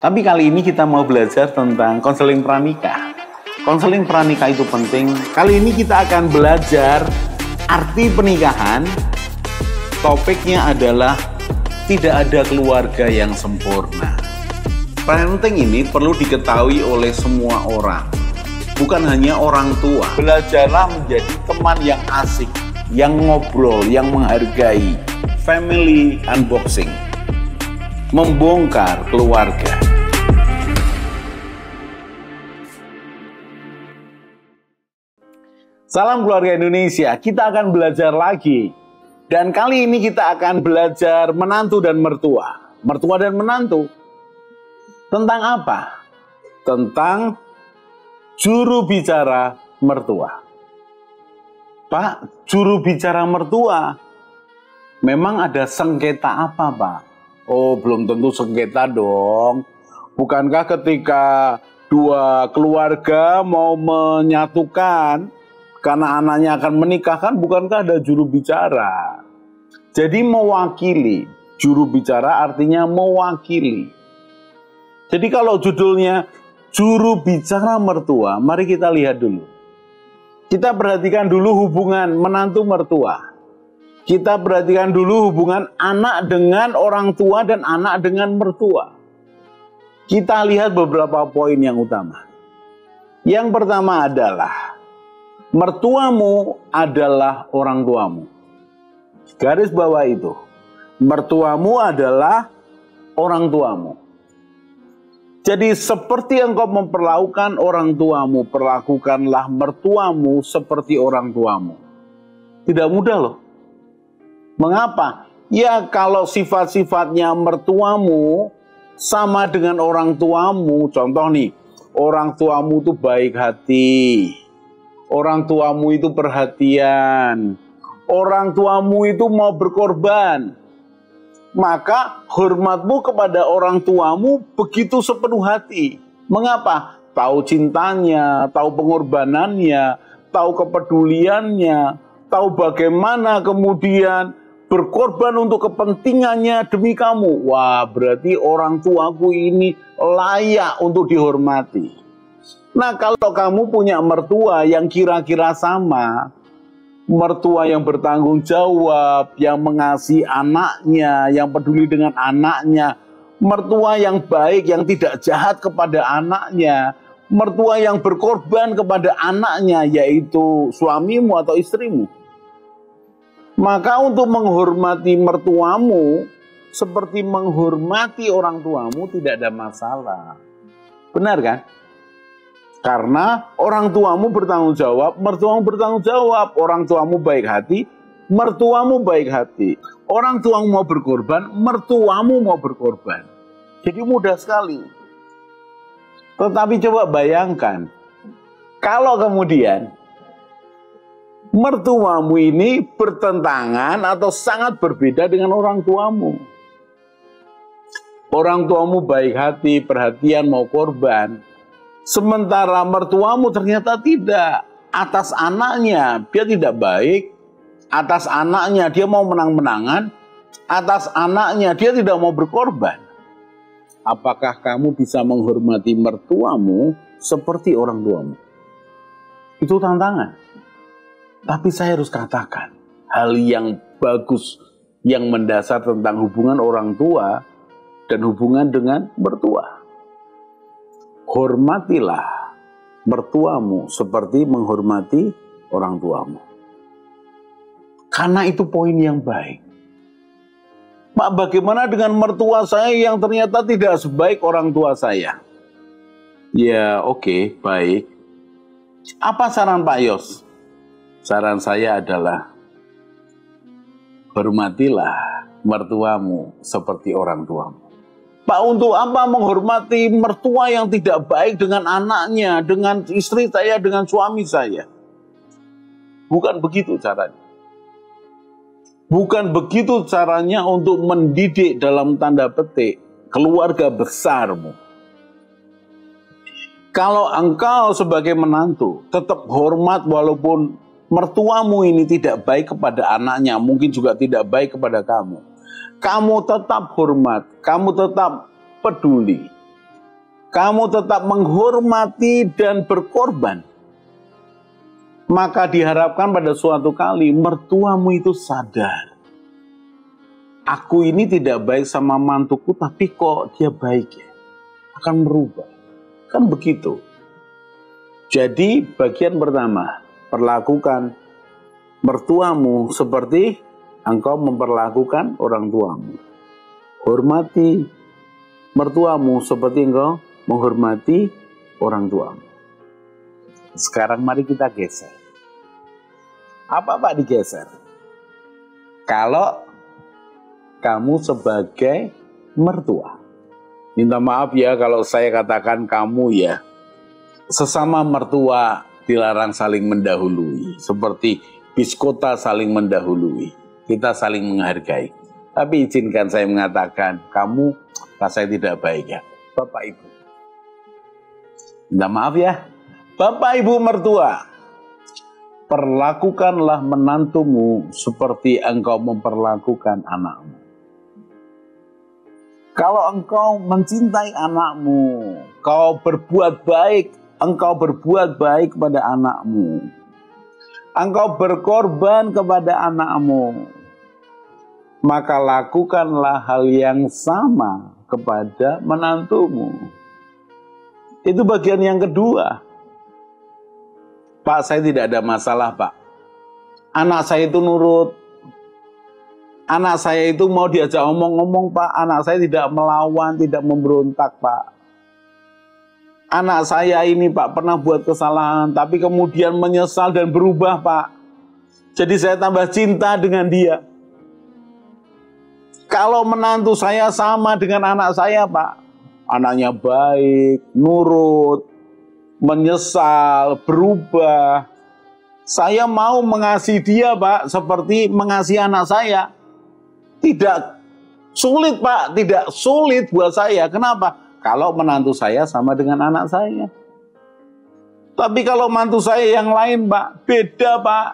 Tapi kali ini kita mau belajar tentang konseling pranikah. Konseling pranikah itu penting. Kali ini kita akan belajar arti pernikahan. Topiknya adalah tidak ada keluarga yang sempurna. Parenting ini perlu diketahui oleh semua orang, bukan hanya orang tua. Belajarlah menjadi teman yang asik, yang ngobrol, yang menghargai. Family unboxing, membongkar keluarga. Salam keluarga Indonesia, kita akan belajar lagi. Dan kali ini kita akan belajar menantu dan mertua. Mertua dan menantu. Tentang apa? Tentang juru bicara mertua. Pak, juru bicara mertua, memang ada sengketa apa, Pak? Oh, belum tentu sengketa dong. Bukankah ketika dua keluarga mau menyatukan karena anaknya akan menikah, kan bukankah ada juru bicara? Jadi mewakili. Juru bicara artinya mewakili. Jadi kalau judulnya juru bicara mertua, mari kita lihat dulu. Kita perhatikan dulu hubungan menantu mertua. Kita perhatikan dulu hubungan anak dengan orang tua dan anak dengan mertua. Kita lihat beberapa poin yang utama. Yang pertama adalah mertuamu adalah orang tuamu. Garis bawah itu. Mertuamu adalah orang tuamu. Jadi seperti engkau memperlakukan orang tuamu, perlakukanlah mertuamu seperti orang tuamu. Tidak mudah loh. Mengapa? Ya kalau sifat-sifatnya mertuamu sama dengan orang tuamu. Contoh nih, orang tuamu itu baik hati. Orang tuamu itu perhatian. Orang tuamu itu mau berkorban. Maka hormatmu kepada orang tuamu begitu sepenuh hati. Mengapa? Tahu cintanya, tahu pengorbanannya, tahu kepeduliannya, tahu bagaimana kemudian berkorban untuk kepentingannya demi kamu. Wah, berarti orang tuaku ini layak untuk dihormati. Nah, kalau kamu punya mertua yang kira-kira sama, mertua yang bertanggung jawab, yang mengasihi anaknya, yang peduli dengan anaknya, mertua yang baik, yang tidak jahat kepada anaknya, mertua yang berkorban kepada anaknya, yaitu suamimu atau istrimu. Maka untuk menghormati mertuamu, seperti menghormati orang tuamu tidak ada masalah. Benar kan? Karena orang tuamu bertanggung jawab, mertuamu bertanggung jawab. Orang tuamu baik hati, mertuamu baik hati. Orang tuamu mau berkorban, mertuamu mau berkorban. Jadi mudah sekali. Tetapi coba bayangkan, kalau kemudian mertuamu ini bertentangan atau sangat berbeda dengan orang tuamu. Orang tuamu baik hati, perhatian, mau korban. Sementara mertuamu ternyata tidak. Atas anaknya dia tidak baik. Atas anaknya dia mau menang-menangan. Atas anaknya dia tidak mau berkorban. Apakah kamu bisa menghormati mertuamu seperti orang tuamu? Itu tantangan. Tapi saya harus katakan hal yang bagus, yang mendasar tentang hubungan orang tua dan hubungan dengan mertua. Hormatilah mertuamu seperti menghormati orang tuamu. Karena itu poin yang baik. Pak, bagaimana dengan mertua saya yang ternyata tidak sebaik orang tua saya? Ya, oke, baik. Apa saran Pak Yos? Saran saya adalah hormatilah mertuamu seperti orang tuamu. Pak, untuk apa menghormati mertua yang tidak baik dengan anaknya, dengan istri saya, dengan suami saya? Bukan begitu caranya. Bukan begitu caranya untuk mendidik dalam tanda petik keluarga besarmu. Kalau engkau sebagai menantu tetap hormat walaupun mertuamu ini tidak baik kepada anaknya, mungkin juga tidak baik kepada kamu. Kamu tetap hormat, kamu tetap peduli. kamu tetap menghormati dan berkorban, maka diharapkan pada suatu kali mertuamu itu sadar. Aku ini tidak baik sama mantuku, tapi kok dia baik ya? Akan merubah. Kan begitu. Jadi bagian pertama, perlakukan mertuamu seperti engkau memperlakukan orang tuamu. Hormati mertuamu seperti engkau menghormati orang tuamu. Sekarang mari kita geser. Apa Pak digeser? Kalau kamu sebagai mertua. Minta maaf ya kalau saya katakan kamu ya. Sesama mertua dilarang saling mendahului. Seperti bis kota saling mendahului. Kita saling menghargai. Tapi izinkan saya mengatakan, kamu rasanya tidak baik ya. Bapak Ibu. Minta maaf ya. Bapak Ibu mertua, perlakukanlah menantumu seperti engkau memperlakukan anakmu. Kalau engkau mencintai anakmu, engkau berbuat baik kepada anakmu. Engkau berkorban kepada anakmu. Maka lakukanlah hal yang sama kepada menantumu. Itu bagian yang kedua. Pak, saya tidak ada masalah, Pak. Anak saya itu nurut. Anak saya itu mau diajak ngomong-ngomong, Pak. Anak saya tidak melawan, tidak memberontak, Pak. Anak saya ini, Pak, pernah buat kesalahan, tapi kemudian menyesal dan berubah, Pak. Jadi saya tambah cinta dengan dia. Kalau menantu saya sama dengan anak saya, Pak. Anaknya baik, nurut, menyesal, berubah. Saya mau mengasihi dia, Pak, seperti mengasihi anak saya. Tidak sulit, Pak, tidak sulit buat saya. Kenapa? Kalau menantu saya sama dengan anak saya. Tapi kalau mantu saya yang lain, Pak, beda, Pak.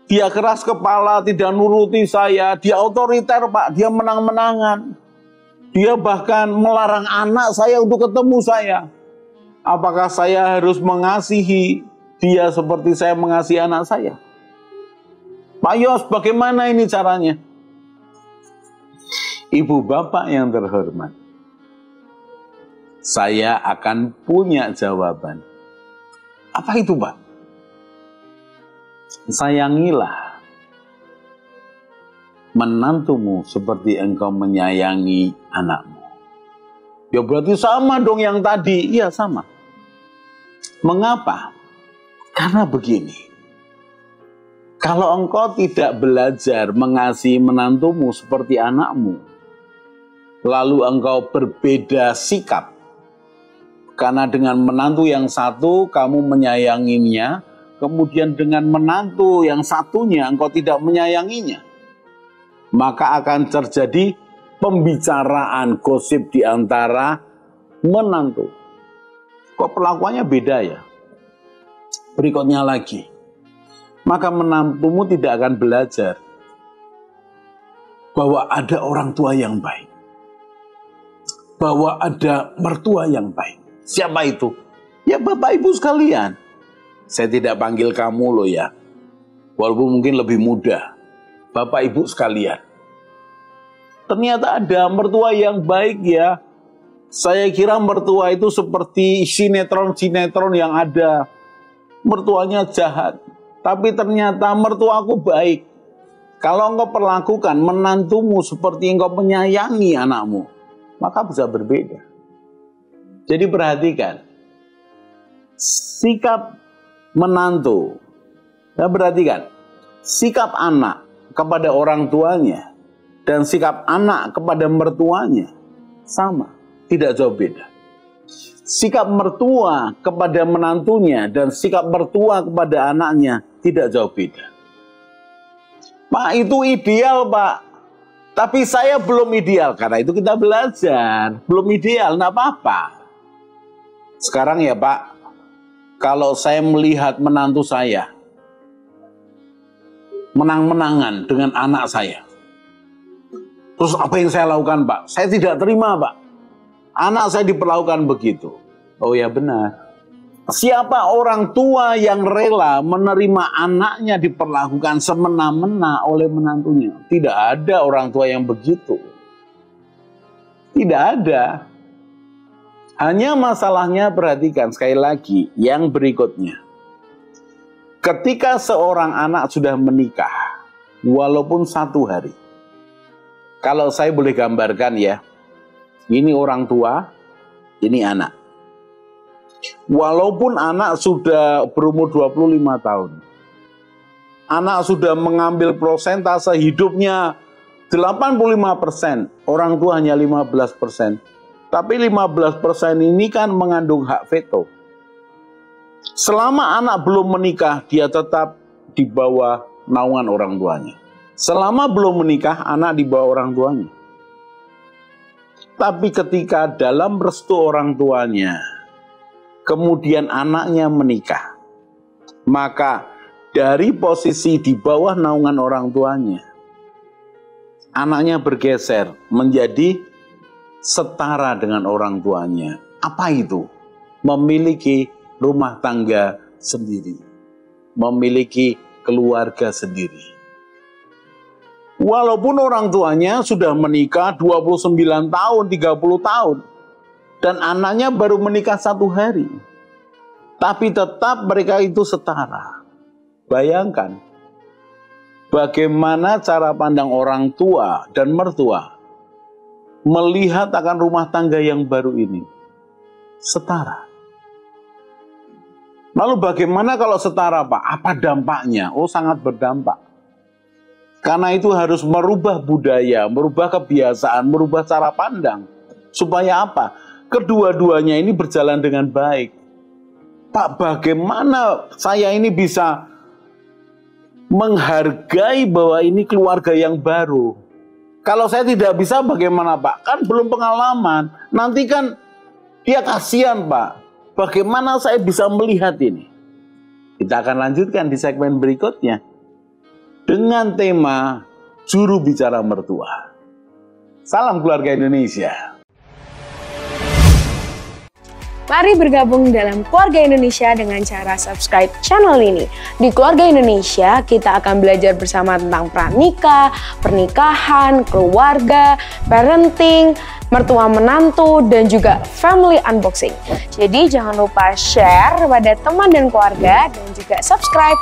Dia keras kepala, tidak nuruti saya. Dia otoriter, Pak, dia menang-menangan. Dia bahkan melarang anak saya untuk ketemu saya. Apakah saya harus mengasihi dia seperti saya mengasihi anak saya? Pak Yos, bagaimana ini caranya? Ibu bapak yang terhormat, saya akan punya jawaban. Apa itu, Pak? Sayangilah menantumu seperti engkau menyayangi anakmu. Ya berarti sama dong yang tadi. Iya sama. Mengapa? Karena begini. Kalau engkau tidak belajar mengasihi menantumu seperti anakmu, lalu engkau berbeda sikap, karena dengan menantu yang satu kamu menyayanginya, kemudian dengan menantu yang satunya engkau tidak menyayanginya, maka akan terjadi pembicaraan gosip di antara menantu. Kok perlakuannya beda ya? Berikutnya lagi, maka menantumu tidak akan belajar bahwa ada orang tua yang baik, bahwa ada mertua yang baik. Siapa itu? Ya Bapak Ibu sekalian. Saya tidak panggil kamu loh ya, walaupun mungkin lebih muda. Bapak Ibu sekalian, ternyata ada mertua yang baik ya. Saya kira mertua itu seperti sinetron-sinetron yang ada. Mertuanya jahat, tapi ternyata mertuaku baik. Kalau engkau perlakukan menantumu seperti engkau menyayangi anakmu, maka bisa berbeda. Jadi perhatikan, sikap menantu, ya perhatikan, sikap anak kepada orang tuanya dan sikap anak kepada mertuanya sama, tidak jauh beda. Sikap mertua kepada menantunya dan sikap mertua kepada anaknya tidak jauh beda. Pak, itu ideal, Pak. Tapi saya belum ideal. Karena itu kita belajar. Belum ideal, enggak apa-apa. Sekarang ya, Pak, kalau saya melihat menantu saya menang-menangan dengan anak saya, terus apa yang saya lakukan, Pak? Saya tidak terima, Pak. Anak saya diperlakukan begitu. Oh ya benar. Siapa orang tua yang rela menerima anaknya diperlakukan semena-mena oleh menantunya? Tidak ada orang tua yang begitu. Tidak ada. Hanya masalahnya, perhatikan sekali lagi yang berikutnya. Ketika seorang anak sudah menikah, walaupun 1 hari. Kalau saya boleh gambarkan ya, ini orang tua, ini anak. Walaupun anak sudah berumur 25 tahun. Anak sudah mengambil persentase hidupnya 85%, orang tua hanya 15%. Tapi 15% ini kan mengandung hak veto. Selama anak belum menikah, dia tetap di bawah naungan orang tuanya. Selama belum menikah, anak di bawah orang tuanya. Tapi ketika dalam restu orang tuanya, kemudian anaknya menikah, maka dari posisi di bawah naungan orang tuanya, anaknya bergeser menjadi setara dengan orang tuanya. Apa itu? Memiliki rumah tangga sendiri, memiliki keluarga sendiri. Walaupun orang tuanya sudah menikah 29 tahun, 30 tahun, dan anaknya baru menikah 1 hari, tapi tetap mereka itu setara. Bayangkan bagaimana cara pandang orang tua dan mertua melihat akan rumah tangga yang baru ini. Setara. Lalu bagaimana kalau setara, Pak? Apa dampaknya? Oh, sangat berdampak. Karena itu harus merubah budaya, merubah kebiasaan, merubah cara pandang. Supaya apa? Kedua-duanya ini berjalan dengan baik. Pak, bagaimana saya ini bisa menghargai bahwa ini keluarga yang baru? Kalau saya tidak bisa, bagaimana, Pak? Kan belum pengalaman. Nanti kan dia kasihan, Pak. Bagaimana saya bisa melihat ini? Kita akan lanjutkan di segmen berikutnya dengan tema juru bicara mertua. Salam keluarga Indonesia. Mari bergabung dalam Keluarga Indonesia dengan cara subscribe channel ini. Di Keluarga Indonesia, kita akan belajar bersama tentang pranikah, pernikahan, keluarga, parenting, mertua menantu, dan juga family unboxing. Jadi jangan lupa share pada teman dan keluarga dan juga subscribe.